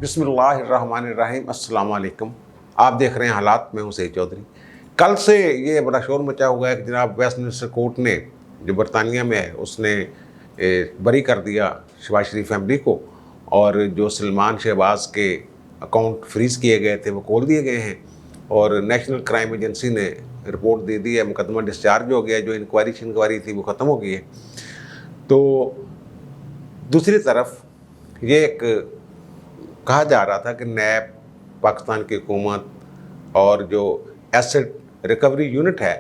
बिस्मिल्लाहिर्रहमानिर्रहीम, अस्सलाम वालेकुम। आप देख रहे हैं हालात में हूँ सईद चौधरी। कल से ये बड़ा शोर मचा हुआ है कि जनाब वेस्टमिंस्टर कोर्ट ने जो बरतानिया में है उसने बरी कर दिया शहबाज शरीफ फैमिली को, और जो सलमान शहबाज के अकाउंट फ्रीज़ किए गए थे वो खोल दिए गए हैं, और नेशनल क्राइम एजेंसी ने रिपोर्ट दे दी है, मुकदमा डिस्चार्ज हो गया, जो इंक्वायरी थी वो ख़त्म हो गई है। तो दूसरी तरफ ये एक कहा जा रहा था कि नैब, पाकिस्तान की हुकूमत और जो एसेट रिकवरी यूनिट है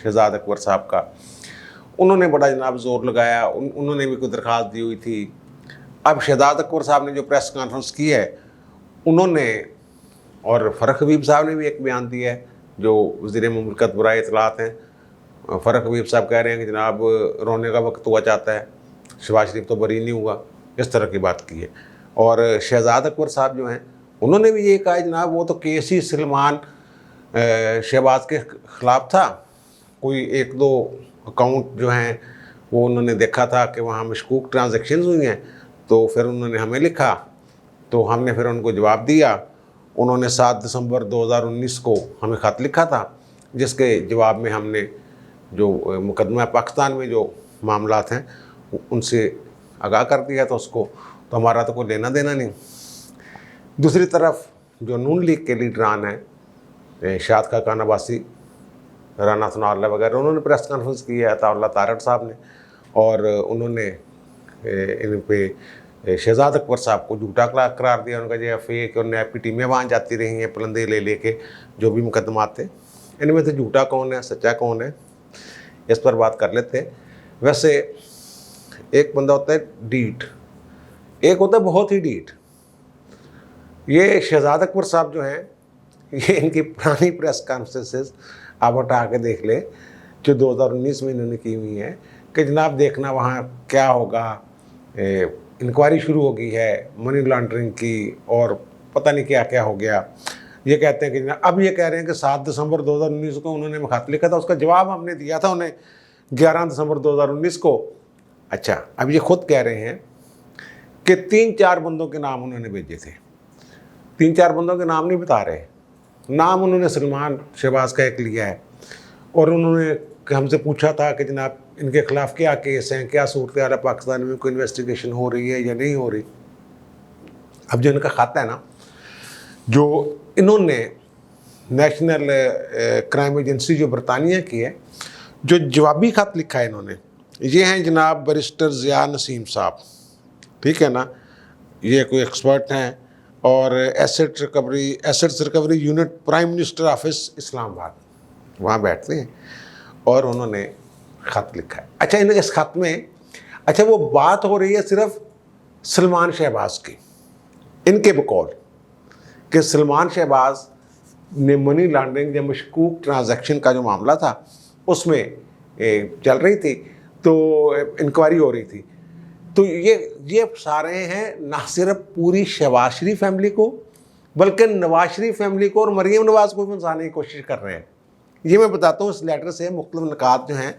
शहजाद अकबर साहब का, उन्होंने बड़ा जनाब ज़ोर लगाया। उन्होंने भी कोई दरख्वास्त दी हुई थी। अब शहजाद अकबर साहब ने जो प्रेस कॉन्फ्रेंस की है उन्होंने, और फ़रख हबीब साहब ने भी एक बयान दिया है जो वज़ीर मुमलिकत बराए इत्तलात हैं। फ़रख हबीब साहब कह रहे हैं कि जनाब रोने का वक्त हुआ चाहता है, शहबाज शरीफ तो बरी नहीं हुआ, इस तरह की बात की है। और शहजाद अकबर साहब जो हैं उन्होंने भी ये कहा जनाब वो तो केस ही सलमान शहबाज के ख़िलाफ़ था। कोई एक दो अकाउंट जो हैं वो उन्होंने देखा था कि वहाँ मशकूक ट्रांजैक्शंस हुई हैं, तो फिर उन्होंने हमें लिखा, तो हमने फिर उनको जवाब दिया। उन्होंने 7 दिसंबर 2019 को हमें ख़त लिखा था, जिसके जवाब में हमने जो मुकदमा पाकिस्तान में जो मामलात हैं उनसे आगाह कर दिया था उसको, तो हमारा तो कोई लेना देना नहीं। दूसरी तरफ जो नून लीग के लीडरान हैं शाद खाकान अब्बासी, राना सनाउल्लाह वगैरह, उन्होंने प्रेस कॉन्फ्रेंस की है, अताउल्लाह तारड़ साहब ने, और उन्होंने इन पे शहजाद अकबर साहब को झूठा करार दिया। उनका जो फेक और नैब की टीमें वहाँ जाती रही हैं पलंदे ले लेके, जो भी मुकदमात थे, इनमें से झूठा कौन है सच्चा कौन है, इस पर बात कर लेते हैं। वैसे एक बंदा होता है डीठ, एक होता है बहुत ही डीठ। ये शहजाद अकबर साहब जो हैं, ये इनकी पुरानी प्रेस कॉन्फ्रेंसेस आप हटा के देख ले जो 2019 में इन्होंने की हुई हैं कि जनाब देखना वहाँ क्या होगा, इंक्वायरी शुरू हो गई है मनी लॉन्ड्रिंग की, और पता नहीं क्या क्या हो गया। ये कहते हैं कि अब ये कह रहे हैं कि 7 दिसंबर 2019 को उन्होंने खत लिखा था, उसका जवाब हमने दिया था उन्हें 11 दिसंबर 2019 को। अच्छा, अब ये खुद कह रहे हैं कि 3-4 बंदों के नाम उन्होंने भेजे थे। 3-4 बंदों के नाम नहीं बता रहे, नाम उन्होंने सलमान शहबाज का एक लिया है, और उन्होंने हमसे पूछा था कि जनाब इनके ख़िलाफ़ क्या केस हैं, क्या सूरत हाल है पाकिस्तान में, कोई इन्वेस्टिगेशन हो रही है या नहीं हो रही। अब जो इनका खाता है ना, जो इन्होंने नेशनल क्राइम एजेंसी जो बरतानिया की है, जो जवाबी ख़त लिखा है इन्होंने, ये हैं जनाब बैरिस्टर ज़िया नसीम साहब, ठीक है ना, ये कोई एक्सपर्ट हैं, और assets recovery unit, prime minister office Islamabad, वहाँ बैठते हैं, और उन्होंने ख़त लिखा है। अच्छा, इस ख़त में अच्छा वो बात हो रही है सिर्फ सलमान शहबाज की, इनके बकौल कि सलमान शहबाज ने मनी लॉन्ड्रिंग या मशकूक ट्रांजैक्शन का जो मामला था उसमें चल रही थी, तो इंक्वायरी हो रही थी। तो ये सारे हैं ना सिर्फ पूरी शहबाज शरीफ फैमिली को, बल्कि नवाज शरीफ फैमिली को और मरीम नवाज को भी फंसाने की कोशिश कर रहे हैं। ये मैं बताता हूँ, इस लेटर से मुख्तलिफ निकात जो हैं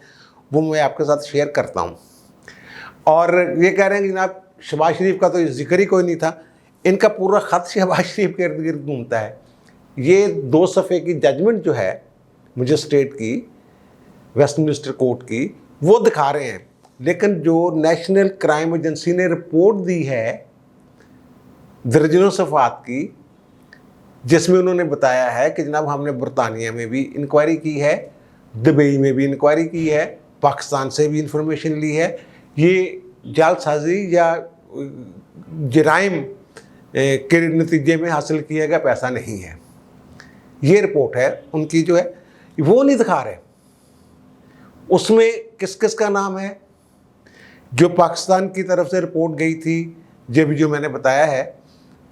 वो मैं आपके साथ शेयर करता हूँ। और ये कह रहे हैं कि जनाब शहबाज शरीफ का तो जिक्र ही कोई नहीं था, इनका पूरा ख़त शहबाज शरीफ के इर्द गिर्द घूमता है। ये 2 सफ़े की जजमेंट जो है मजिस्ट्रेट की, वेस्टमिंस्टर कोर्ट की, वो दिखा रहे हैं, लेकिन जो नेशनल क्राइम एजेंसी ने रिपोर्ट दी है दर्जनों सफ़ात की, जिसमें उन्होंने बताया है कि जनाब हमने बरतानिया में भी इंक्वायरी की है, दुबई में भी इंक्वायरी की है, पाकिस्तान से भी इंफॉर्मेशन ली है, ये जालसाजी या जराइम के नतीजे में हासिल किया गया पैसा नहीं है। ये रिपोर्ट है उनकी जो है, वो नहीं दिखा रहे। उसमें किस किस का नाम है, जो पाकिस्तान की तरफ से रिपोर्ट गई थी, जब जो मैंने बताया है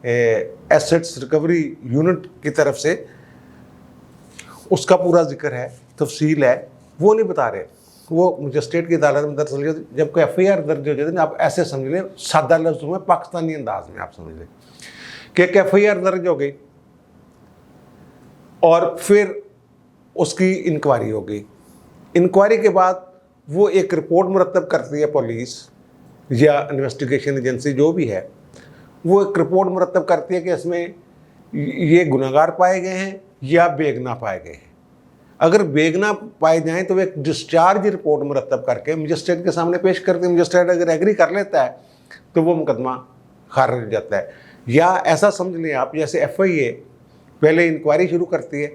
एसेट्स रिकवरी यूनिट की तरफ से, उसका पूरा जिक्र है, तफसील है, वो नहीं बता रहे। वो मजिस्ट्रेट की अदालत में दर्ज हो, जब कोई FIR दर्ज हो जाती है, आप ऐसे समझ लें, सादा लफ्ज़ों में, पाकिस्तानी अंदाज में आप समझ लें कि एक FIR दर्ज हो गई और फिर उसकी इंक्वायरी हो गई। इंक्वायरी के बाद वो एक रिपोर्ट मुरतब करती है पुलिस या इन्वेस्टिगेशन एजेंसी जो भी है, वो एक रिपोर्ट मुरतब करती है कि इसमें ये गुनहगार पाए गए हैं या बेगुनाह पाए गए हैं। अगर बेगुनाह पाए जाएं तो वो एक डिस्चार्ज रिपोर्ट मुरतब करके मजिस्ट्रेट के सामने पेश करते हैं। मजिस्ट्रेट अगर एग्री कर लेता है तो वो मुकदमा खारिज हो जाता है। या ऐसा समझ लें आप, जैसे FIA पहले इंक्वायरी शुरू करती है,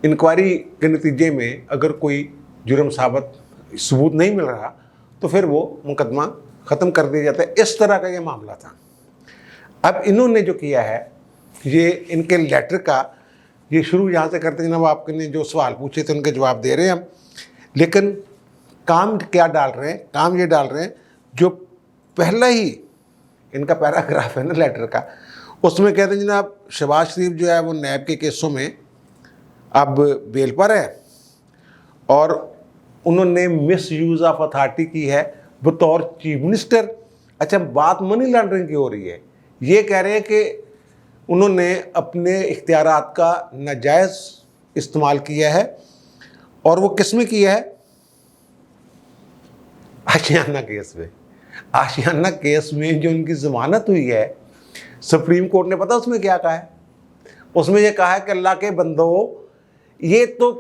इंक्वायरी के नतीजे में अगर कोई जुर्म सबूत नहीं मिल रहा तो फिर वो मुकदमा ख़त्म कर दिया जाता है। इस तरह का ये मामला था। अब इन्होंने जो किया है, ये इनके लेटर का ये शुरू यहाँ से करते हैं। जनाब आपने जो सवाल पूछे थे उनके जवाब दे रहे हैं हम, लेकिन काम क्या डाल रहे हैं? काम ये डाल रहे हैं जो पहला ही इनका पैराग्राफ है ना लेटर का, उसमें कहते हैं जनाब शहबाज शरीफ जो है वो नैब के केसों में अब बेल पर है और उन्होंने मिस यूज़ ऑफ अथॉरिटी की है बतौर चीफ मिनिस्टर। अच्छा, बात मनी लॉन्ड्रिंग की हो रही है। ये कह रहे हैं कि उन्होंने अपने इख्तियारात का नाजायज़ इस्तेमाल किया है, और वो किस में किया है? आशियाना केस में। आशियाना केस में जो उनकी ज़मानत हुई है, सुप्रीम कोर्ट ने पता उसमें क्या कहा है? उसमें ये कहा है कि अल्लाह के बंदो, ये तो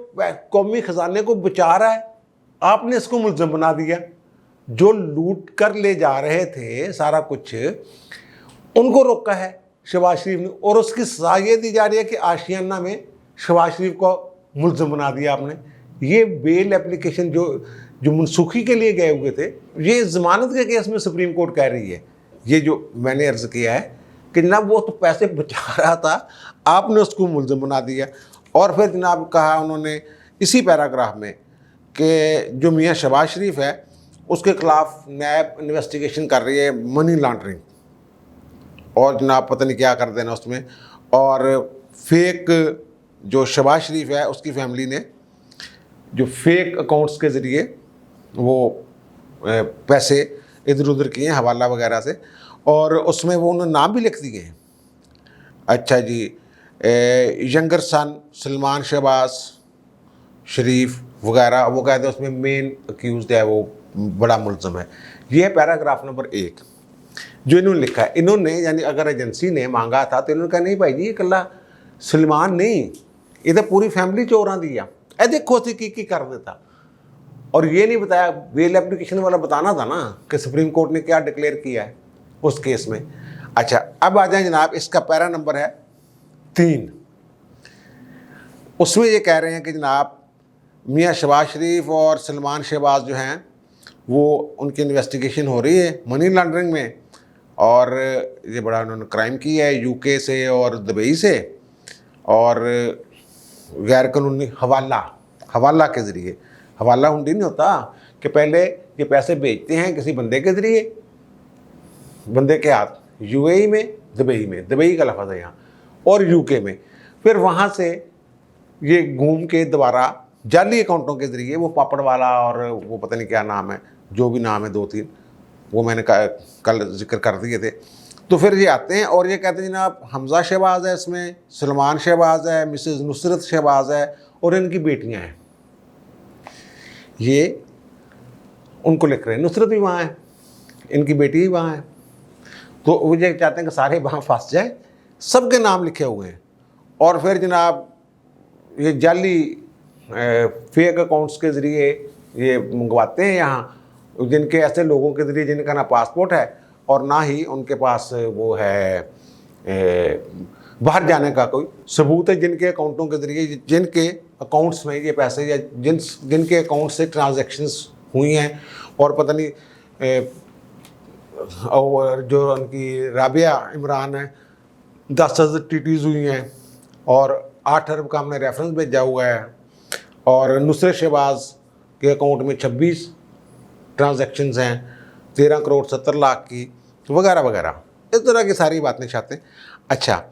कौमी ख़जाने को बचा रहा है, आपने इसको मुल्ज़िम बना दिया। जो लूट कर ले जा रहे थे सारा कुछ, उनको रोका है शहबाज शरीफ ने, और उसकी सज़ा ये दी जा रही है कि आशियाना में शहबाज शरीफ को मुल्ज़िम बना दिया आपने। ये बेल एप्लीकेशन जो मनसूखी के लिए गए हुए थे, ये ज़मानत के केस में सुप्रीम कोर्ट कह रही है। ये जो मैंने अर्ज़ किया है कि जनाब वो तो पैसे बचा रहा था, आपने उसको मुल्ज़िम बना दिया। और फिर जनाब कहा उन्होंने इसी पैराग्राफ में कि जो मियाँ शहबाज शरीफ है उसके ख़िलाफ़ नैब इन्वेस्टिगेशन कर रही है मनी लॉन्ड्रिंग, और जनाब पता नहीं क्या कर देना उसमें। और फेक जो शहबाज शरीफ है उसकी फैमिली ने जो फेक अकाउंट्स के ज़रिए वो पैसे इधर उधर किए हैं हवाला वगैरह से, और उसमें वो उन्होंने नाम भी लिख दिए हैं। अच्छा जी, यंगर सन सलमान शहबाज शरीफ वगैरह, वो कहते हैं उसमें मेन अक्यूज़ड है, वो बड़ा मुल्ज़िम है। ये है पैराग्राफ नंबर 1 जो इन्होंने लिखा है। इन्होंने यानी अगर एजेंसी ने मांगा था तो इन्होंने कहा नहीं भाई जी, ये कल्ला सलमान नहीं, ये तो पूरी फैमिली चोरा दिया, ए देखो सी की कर देता। और ये नहीं बताया, बेल एप्लीकेशन वाला बताना था ना कि सुप्रीम कोर्ट ने क्या डिक्लेयर किया है उस केस में। अच्छा, अब आ जाए जनाब, इसका पैरा नंबर है 3। उसमें ये कह रहे हैं कि जनाब मियाँ शहबाज शरीफ और सलमान शहबाज जो हैं वो उनकी इन्वेस्टिगेशन हो रही है मनी लॉन्ड्रिंग में, और ये बड़ा उन्होंने क्राइम किया है UK से और दुबई से, और गैर कानूनी हवाला के ज़रिए। हवाला हुंडी नहीं होता कि पहले ये पैसे भेजते हैं किसी बंदे के ज़रिए, बंदे के हाथ, UAE में, दुबई का लफ्ज़ है यहाँ, और UK में, फिर वहाँ से ये घूम के दोबारा जाली अकाउंटों के ज़रिए वो पापड़ वाला और वो पता नहीं क्या नाम है, जो भी नाम है 2-3 वो मैंने कल जिक्र कर दिए थे। तो फिर ये आते हैं और ये कहते हैं जनाब हमज़ा शहबाज है, इसमें सलमान शहबाज है, मिसेस नुसरत शहबाज है, और इनकी बेटियां हैं। ये उनको लिख रहे हैं, नुसरत भी वहाँ है, इनकी बेटी भी वहाँ है। तो वो ये चाहते हैं कि सारे वहाँ फंस जाए, सबके नाम लिखे हुए हैं। और फिर जनाब ये जाली फेक अकाउंट्स के ज़रिए ये मंगवाते हैं यहाँ, जिनके ऐसे लोगों के ज़रिए जिनका ना पासपोर्ट है और ना ही उनके पास वो है बाहर जाने का कोई सबूत है, जिनके अकाउंटों के ज़रिए, जिनके अकाउंट्स में ये पैसे या जिनके अकाउंट से ट्रांजैक्शंस हुई हैं, और पता नहीं और जो उनकी राबिया इमरान है 10,000 TTs हुई हैं, और 8 अरब का हमने रेफरेंस भेजा हुआ है, और नुसरत शहबाज के अकाउंट में 26 ट्रांजैक्शंस हैं 13 करोड़ 70 लाख की, वगैरह वगैरह, इस तरह की सारी बातें चाहते हैं। अच्छा,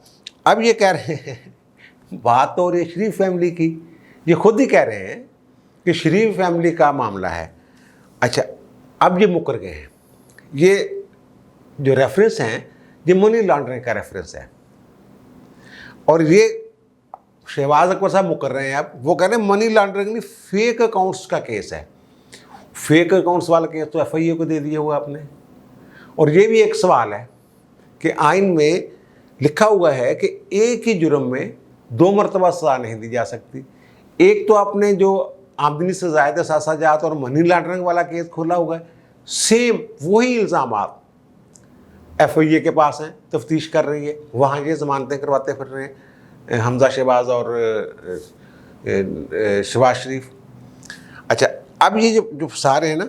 अब ये कह रहे हैं, बात तो ये शरीफ फैमिली की, ये खुद ही कह रहे हैं कि शरीफ फैमिली का मामला है। अच्छा, अब ये मुकर गए हैं। ये जो रेफरेंस हैं ये मनी लॉन्ड्रिंग का रेफरेंस है, और ये शहबाज अकबर साहब मुकर रहे हैं। अब वो कह रहे हैं मनी लॉन्ड्रिंग नहीं, फेक अकाउंट्स का केस है। फेक अकाउंट्स वाला केस तो FIA को दे दिया हुआ आपने। और ये भी एक सवाल है कि आइन में लिखा हुआ है कि एक ही जुर्म में 2 मरतबा सज़ा नहीं दी जा सकती। एक तो आपने जो आमदनी से ज़ायद साजात और मनी लॉन्ड्रिंग वाला केस खोला हुआ है, सेम वही इल्ज़ामात FIA के पास हैं, तफ्तीश कर रही है, वहाँ ये ज़मानतें करवाते फिर रहे हैं हमजा शहबाज और शहबाज शरीफ। अच्छा, अब ये जो सारे हैं ना,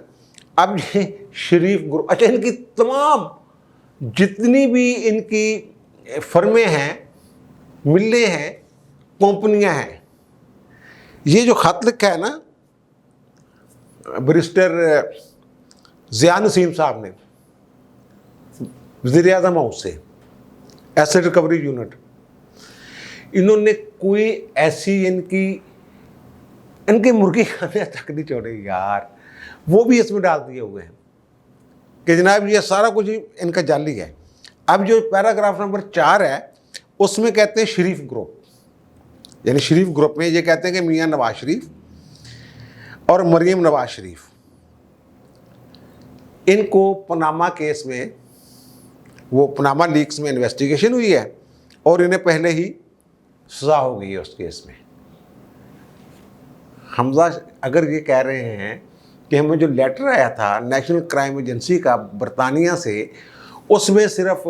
अब ये शरीफ ग्रुप, अच्छा इनकी तमाम जितनी भी इनकी फर्में हैं, मिलें हैं, कंपनियां हैं, ये जो खत लिखा है ना बैरिस्टर ज़िया नसीम साहब ने वज़ीर आज़म हाउस से, एसेट रिकवरी यूनिट, इन्होंने कोई ऐसी इनके मुर्गी खाने तक नहीं छोड़े यार, वो भी इसमें डाल दिए हुए हैं कि जनाब ये सारा कुछ इनका जाली है। अब जो पैराग्राफ नंबर 4 है उसमें कहते हैं शरीफ ग्रुप, यानी शरीफ ग्रुप में ये कहते हैं कि मियां नवाज शरीफ और मरियम नवाज शरीफ, इनको पनामा केस में, वो पनामा लीक्स में इन्वेस्टिगेशन हुई है और इन्हें पहले ही सज़ा हो गई है उस केस में। हमजा अगर ये कह रहे हैं कि हमें जो लेटर आया था नेशनल क्राइम एजेंसी का बरतानिया से, उसमें सिर्फ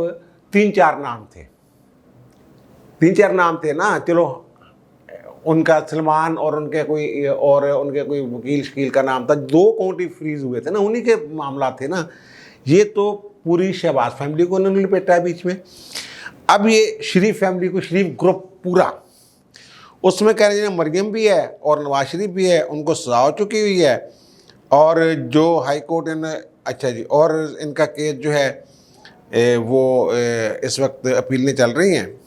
3-4 नाम थे, 3-4 नाम थे ना, चलो उनका सलमान और उनके कोई वकील शकील का नाम था, 2 अकाउंट ही फ्रीज हुए थे ना, उन्हीं के मामला थे ना। ये तो पूरी शहबाज फैमिली को उन्होंने लपेटा है बीच में। अब ये शरीफ फैमिली को, शरीफ ग्रुप पूरा, उसमें कह रहे हैं मरियम भी है और नवाज शरीफ भी है, उनको सजा हो चुकी हुई है, और जो हाई कोर्ट अच्छा जी, और इनका केस जो है वो इस वक्त अपीलें चल रही हैं।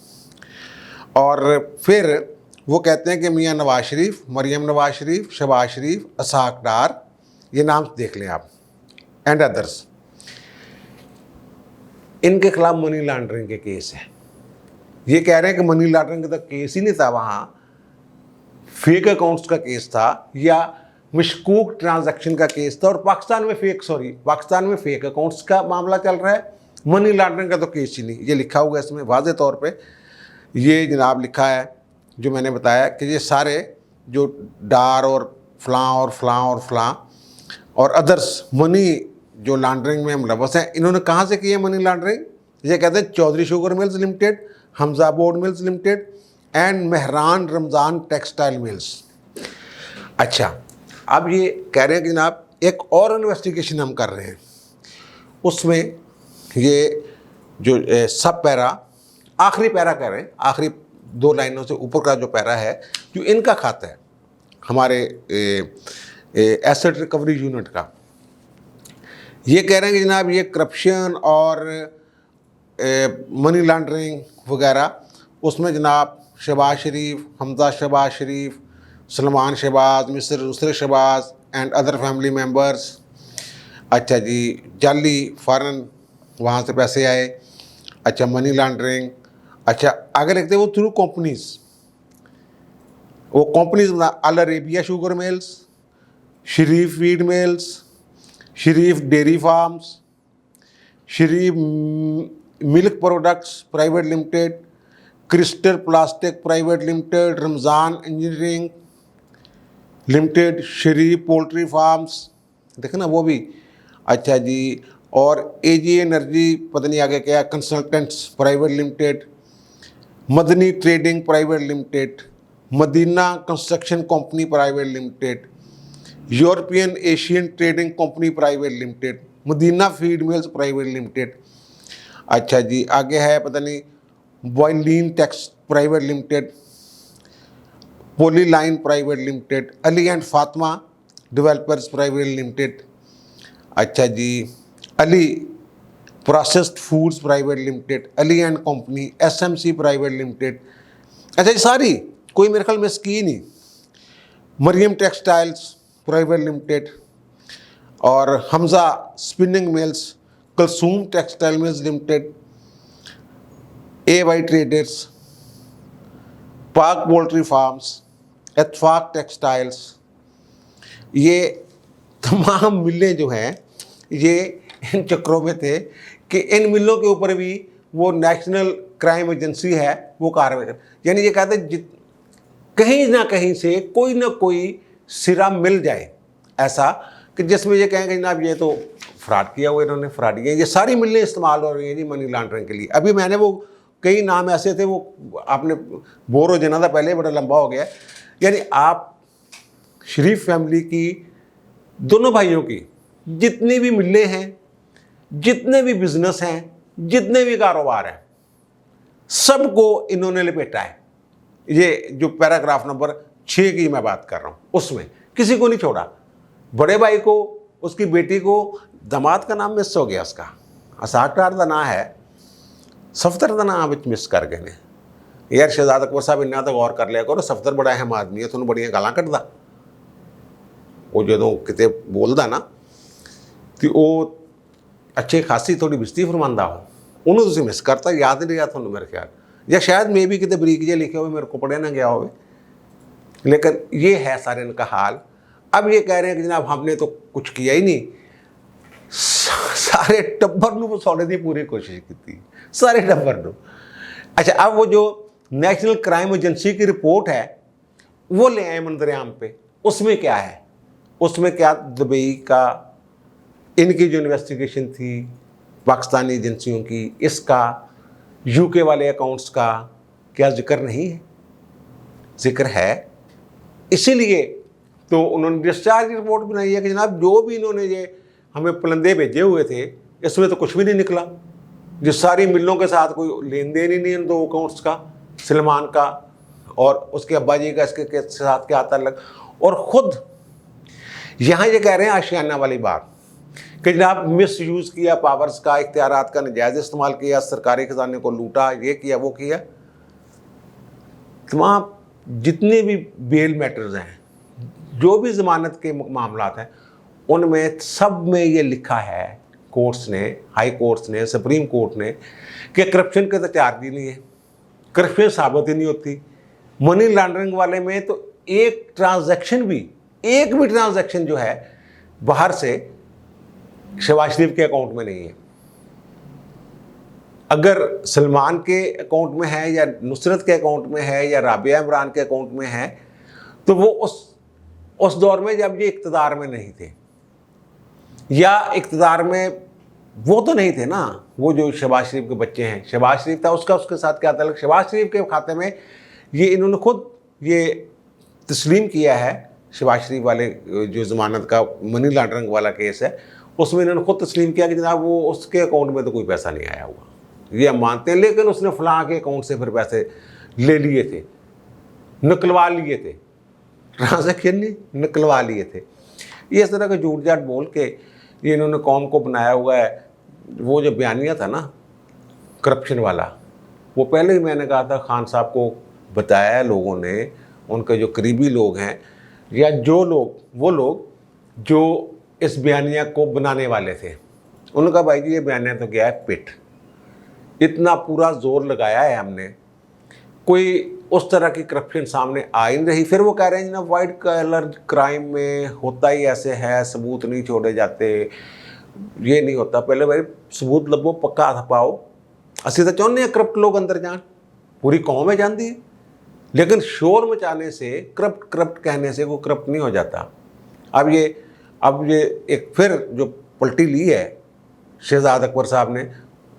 और फिर वो कहते हैं कि मियां नवाज शरीफ, मरियम नवाज शरीफ, शहबाज शरीफ, इसहाक डार, ये नाम देख लें आप, एंड अदर्स, इनके खिलाफ मनी लॉन्ड्रिंग के केस हैं। ये कह रहे हैं कि मनी लॉन्ड्रिंग का तो केस ही नहीं था, वहाँ फेक अकाउंट्स का केस था या मशकूक ट्रांजैक्शन का केस था, और पाकिस्तान में फेक अकाउंट्स का मामला चल रहा है, मनी लॉन्ड्रिंग का तो केस ही नहीं। ये लिखा हुआ है इसमें वाज़े तौर पे, ये जनाब लिखा है जो मैंने बताया कि ये सारे जो डार और फलां और अदर्स मनी जो लॉन्ड्रिंग में मुलव्वस हैं, इन्होंने कहाँ से की है मनी लॉन्ड्रिंग? ये कहते हैं Chaudhry sugar mills limited, Hamza board mills limited and Mehran Ramzan textile mills. अच्छा, अब ये कह रहे हैं कि जनाब एक और इन्वेस्टिगेशन हम कर रहे हैं, उसमें ये जो सब पैरा, आखिरी पैरा कह रहे हैं, आखिरी 2 लाइनों से ऊपर का जो पैरा है, जो इनका खाता है हमारे एसेट रिकवरी यूनिट का, ये कह रहे हैं कि जनाब ये करप्शन और मनी लॉन्ड्रिंग वगैरह, उसमें जनाब शहबाज शरीफ, हमजा शहबाज शरीफ, सलमान शहबाज, मिस्र Shahbaz and other family members, अच्छा जी, जाली फ़ॉरेन वहाँ से पैसे आए, अच्छा मनी लॉन्ड्रिंग, अच्छा आगे देखते हैं वो थ्रू कंपनीज़, वो companies Al Arabia sugar mills, Sharif feed mills, Sharif dairy farms, Sharif milk products private limited, crystal plastic private limited, Ramzan engineering limited, Sharif poultry farms, देखें ना वो भी, अच्छा जी, और AG एनर्जी पता नहीं आगे क्या, consultants private limited, Madni trading private limited, Madina construction company private limited, European Asian trading company private limited, Madina feed mills private limited, अच्छा जी, आगे है पता नहीं बॉयलिन टेक्स private limited, Polyline private limited, Ali and Fatima developers private limited, अच्छा जी, Ali processed foods private limited, Ali and company, SMC private limited, अच्छा ये सारी कोई मेरे ख्याल में इसकी नहीं, मरियम टेक्सटाइल्स प्राइवेट लिमिटेड, और Hamza spinning mills, Kulsoom textile mills limited, AY traders, पाक पोल्ट्री फार्म्स, इत्तफाक टेक्सटाइल्स, ये तमाम मिलें जो हैं ये इन चक्रों में थे कि इन मिलों के ऊपर भी वो नेशनल क्राइम एजेंसी है वो कार्रवाई कर, यानी ये कहते हैं कहीं ना कहीं से कोई ना कोई सिरा मिल जाए ऐसा कि जिसमें ये कहेंगे जनाब ये तो फ्रॉड किया हुआ इन्होंने, फ्रॉड किया, ये सारी मिलें इस्तेमाल हो रही हैं जी मनी लॉन्ड्रिंग के लिए। अभी मैंने वो कई नाम ऐसे थे, वो आपने बोर हो जाना था, पहले बड़ा लंबा हो गया। यानी आप शरीफ फैमिली की, दोनों भाइयों की जितनी भी मिलें हैं, जितने भी बिजनेस हैं, जितने भी कारोबार हैं, सबको इन्होंने लपेटा है। ये जो पैराग्राफ नंबर 6 की मैं बात कर रहा हूँ, उसमें किसी को नहीं छोड़ा। बड़े भाई को, उसकी बेटी को, दामाद का नाम मिस हो गया, उसका असाकटार का नाम है, सफदर का नाम मिस कर गए ने। यार शहजाद अकबर साहब इन्ना तो गौर कर लिया करो, सफदर बड़ा अहम आदमी है, तुहानू बड़ियां गालां कड्डदा। वो जो किते बोलदा ना तो वो अच्छे खासी थोड़ी बिस्ती फरमांदा हो, उन्होंने तुसीं मिस करता, याद नहीं रहा तुहानू मेरे ख्याल, या शायद मे भी किते बरीक जे लिखे हो, मेरे को पढ़े ना गया हो। लेकिन ये है सारे इनका हाल। अब ये कह रहे हैं कि जनाब हमने तो कुछ किया ही नहीं, सारे टब्बर नूं फसाने की पूरी कोशिश की, सारे टब्बर नूं। अच्छा, अब वो जो नेशनल क्राइम एजेंसी की रिपोर्ट है वो ले आए मंदरियाम पे, उसमें क्या है, उसमें क्या दुबई का इनकी जो इन्वेस्टिगेशन थी पाकिस्तानी एजेंसियों की, इसका यूके वाले अकाउंट्स का क्या जिक्र नहीं है? जिक्र है। इसीलिए तो उन्होंने डिस्चार्ज रिपोर्ट बनाई है कि जनाब जो भी इन्होंने ये हमें पलंदे भेजे हुए थे इसमें तो कुछ भी नहीं निकला। जो सारी मिलों के साथ कोई लेन देन ही नहीं इन दो अकाउंट्स का, सलमान का और उसके अब्बा जी का, इसके साथ क्या ताल्लुक। और ख़ुद यहाँ ये कह रहे हैं आशियाना वाली बात कि जनाब मिस यूज़ किया पावर्स का, इख्तियारात का नजायज़ इस्तेमाल किया, सरकारी खजाने को लूटा, ये किया वो किया। तमाम जितने भी बेल मैटर्स हैं, जो भी ज़मानत के मामलात हैं, उनमें सब में ये लिखा है कोर्ट्स ने, हाई कोर्ट्स ने, सुप्रीम कोर्ट ने, कि करप्शन के तो चार्ज ही नहीं है, करप्शन साबित ही नहीं होती। मनी लॉन्ड्रिंग वाले में तो एक भी ट्रांजैक्शन जो है बाहर से शहबाज शरीफ के अकाउंट में नहीं है। अगर सलमान के अकाउंट में है या नुसरत के अकाउंट में है या राबिया इमरान के अकाउंट में है, तो वो उस दौर में जब ये इक़्तिदार में नहीं थे, या इक़्तिदार में वो तो नहीं थे ना, वो जो शहबाज शरीफ के बच्चे हैं, शहबाज शरीफ था उसका उसके साथ क्या ताल्लुक। शहबाज शरीफ के खाते में ये इन्होंने खुद ये तस्लीम किया है, शहबाज शरीफ वाले जो ज़मानत का मनी लॉन्ड्रिंग वाला केस है उसमें इन्होंने खुद तस्लीम किया कि जनाब वो उसके अकाउंट में तो कोई पैसा नहीं आया हुआ, ये हम मानते हैं, लेकिन उसने फ़लाँ के अकाउंट से फिर पैसे ले लिए थे, निकलवा लिए थे, ट्रांजैक्शन नहीं निकलवा लिए थे। ये इस तरह का झूठ झाट बोल के ये इन्होंने कौम को बनाया हुआ है। वो जो बयानिया था ना करप्शन वाला, वो पहले ही मैंने कहा था, खान साहब को बताया है लोगों ने, उनके जो करीबी लोग हैं या जो लोग, वो लोग जो इस बयानिया को बनाने वाले थे, उन्होंने कहा भाई जी ये बयानिया तो गया है पिट, इतना पूरा जोर लगाया है हमने, कोई उस तरह की करप्शन सामने आ ही नहीं रही। फिर वो कह रहे हैं ना वाइट कलर क्राइम में होता ही ऐसे है, सबूत नहीं छोड़े जाते, ये नहीं होता। पहले भाई सबूत लभो, पक्का हथ पाओ। असं तो चाहते हैं करप्ट लोग अंदर जान, पूरी कौम है जानती है, लेकिन शोर मचाने से, करप्ट कहने से वो करप्ट नहीं हो जाता। अब ये एक फिर जो पलटी ली है शहजाद अकबर साहब ने,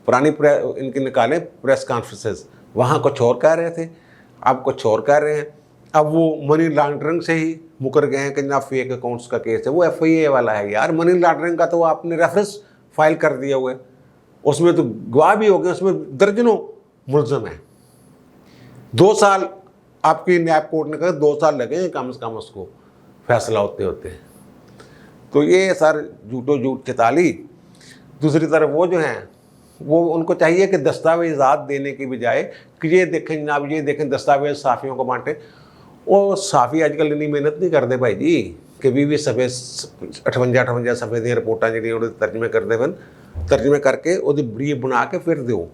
पुरानी इनके निकाले प्रेस कॉन्फ्रेंसेस, वहाँ कुछ और कह रहे थे, अब कुछ और कह रहे हैं। अब वो मनी लॉन्ड्रिंग से ही मुकर गए हैं कि जनाब फेक अकाउंट्स का केस है, वो FIA वाला है यार। मनी लॉन्ड्रिंग का तो आपने रेफरेंस फाइल कर दिया हुआ है, उसमें तो गवाह भी हो गए, उसमें दर्जनों मुलजम हैं। 2 साल आपकी न्याय कोर्ट ने कहा 2 साल लगे कम से कम उसको फैसला होते होते। तो ये सर झूठो झूठ चताली। दूसरी तरफ वो जो हैं वो उनको चाहिए कि दस्तावेज़ात देने की बजाय कि ये देखें जनाब, ये देखें दस्तावेज़ साफ़ियों को बांटे। वो साफ़ी आजकल इतनी मेहनत नहीं करते भाई जी कि 20 सफ़े 58 सफ़े दी रिपोर्टां जी तर्जमे करते वन, तर्जमे करके वो ब्रीफ बना के फिर दो,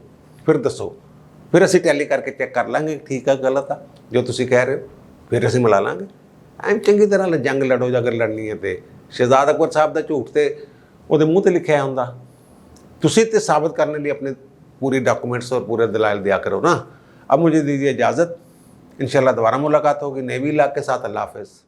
फिर दसो, फिर असी टैली करके चेक कर लेंगे ठीक है गलत है जो तुसी कह रहे हो, फिर असी मिला लाँगे। एम चंगी तरह जंग लड़ो जो अगर लड़नी है तो। शहजाद अकबर साहब का झूठ तो वो मुँह तो लिखा हुंदा, तुसी ते साबित करने लिए अपने पूरी डॉक्यूमेंट्स और पूरे दलाइल दिया करो ना। अब मुझे दीजिए इजाज़त, इंशाल्लाह दोबारा मुलाकात होगी नई व्लॉग के साथ। अल्लाह हाफ़िज़।